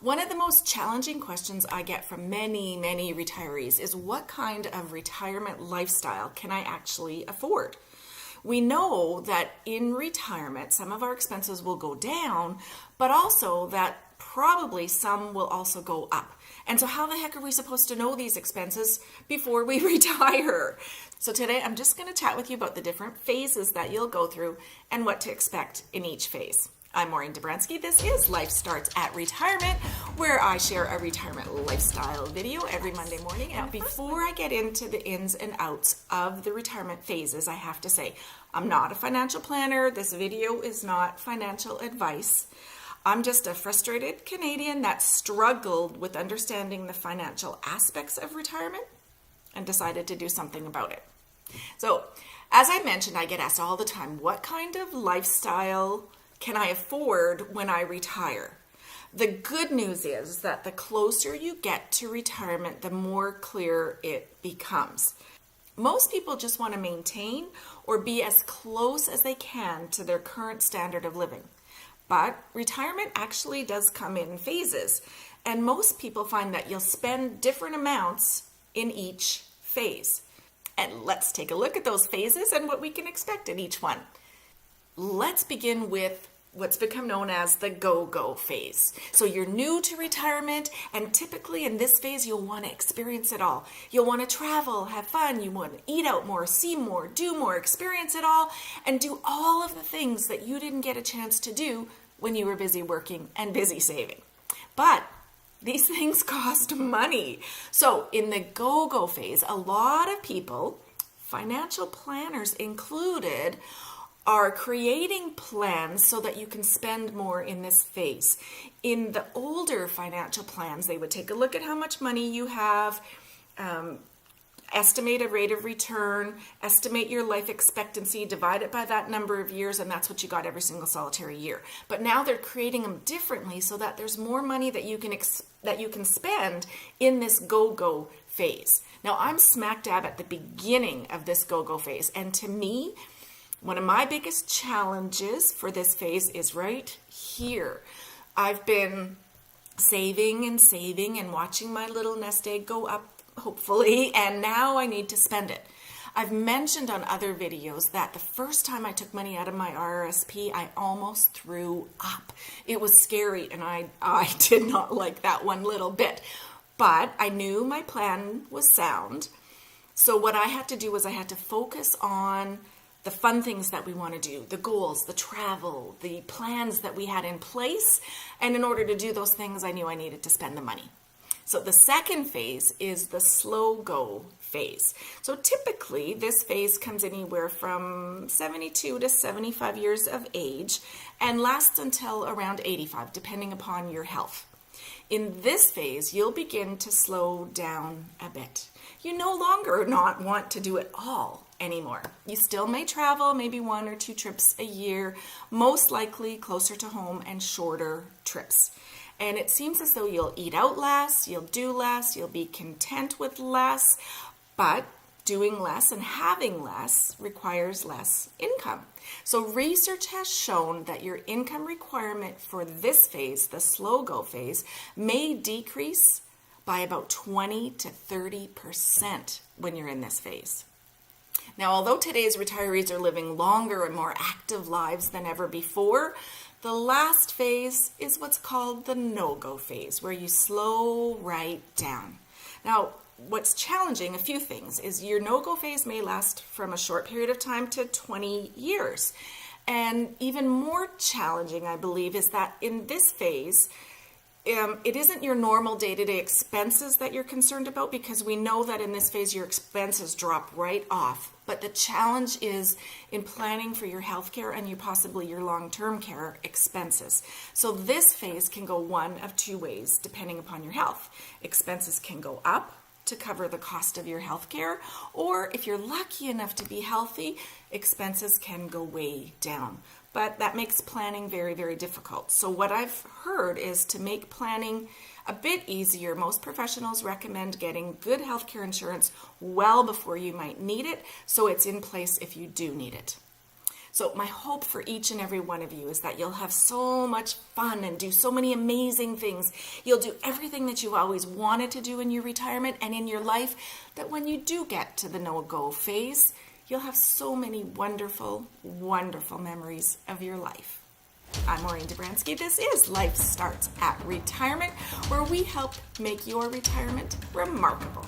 One of the most challenging questions I get from many retirees is what kind of retirement lifestyle can I actually afford? We know that in retirement, some of our expenses will go down, but also that probably some will also go up. And so how the heck are we supposed to know these expenses before we retire? So today I'm just going to chat with you about the different phases that you'll go through and what to expect in each phase. I'm Maureen Dobransky. This is Life Starts at Retirement, where I share a retirement lifestyle video every Monday morning. Now, before I get into the ins and outs of the retirement phases, I have to say, I'm not a financial planner. This video is not financial advice. I'm just a frustrated Canadian that struggled with understanding the financial aspects of retirement and decided to do something about it. So, as I mentioned, I get asked all the time, what kind of lifestyle can I afford when I retire? The good news is that the closer you get to retirement, the more clear it becomes. Most people just want to maintain or be as close as they can to their current standard of living. But retirement actually does come in phases, and most people find that you'll spend different amounts in each phase. And let's take a look at those phases and what we can expect in each one. Let's begin with what's become known as the go-go phase. So you're new to retirement, and typically in this phase, you'll want to experience it all. You'll want to travel, have fun, you want to eat out more, see more, do more, experience it all, and do all of the things that you didn't get a chance to do when you were busy working and busy saving. But these things cost money. So in the go-go phase, a lot of people, financial planners included, are creating plans so that you can spend more in this phase. In the older financial plans, they would take a look at how much money you have, estimate a rate of return, estimate your life expectancy, divide it by that number of years, and that's what you got every single solitary year. But now they're creating them differently so that there's more money that you can spend in this go-go phase. Now, I'm smack dab at the beginning of this go-go phase, and to me, one of my biggest challenges for this phase is right here. I've been saving and watching my little nest egg go up, hopefully, and now I need to spend it. I've mentioned on other videos that the first time I took money out of my RRSP, I almost threw up. It was scary, and I did not like that one little bit. But I knew my plan was sound. So what I had to do was I had to focus on the fun things that we want to do, the goals, the travel, the plans that we had in place. And in order to do those things, I knew I needed to spend the money. So the second phase is the slow go phase. So typically this phase comes anywhere from 72 to 75 years of age and lasts until around 85, depending upon your health. In this phase, you'll begin to slow down a bit. You no longer not want to do it all anymore. You still may travel, maybe 1 or 2 trips a year, most likely closer to home and shorter trips. And it seems as though you'll eat out less, you'll do less, you'll be content with less, but doing less and having less requires less income. So research has shown that your income requirement for this phase, the slow go phase, may decrease by about 20 to 30% when you're in this phase. Now, although today's retirees are living longer and more active lives than ever before, the last phase is what's called the no-go phase, where you slow right down. Now, what's challenging, a few things, is your no-go phase may last from a short period of time to 20 years. And even more challenging, I believe, is that in this phase, it isn't your normal day-to-day expenses that you're concerned about, because we know that in this phase your expenses drop right off. But the challenge is in planning for your health care and possibly your long-term care expenses. So this phase can go one of two ways depending upon your health. Expenses can go up to cover the cost of your health care, or if you're lucky enough to be healthy, expenses can go way down. But that makes planning very, very difficult. So what I've heard is to make planning a bit easier, most professionals recommend getting good healthcare insurance well before you might need it, so it's in place if you do need it. So my hope for each and every one of you is that you'll have so much fun and do so many amazing things. You'll do everything that you always wanted to do in your retirement and in your life, that when you do get to the no-go phase, you'll have so many wonderful, wonderful memories of your life. I'm Maureen Dobransky. This is Life Starts at Retirement, where we help make your retirement remarkable.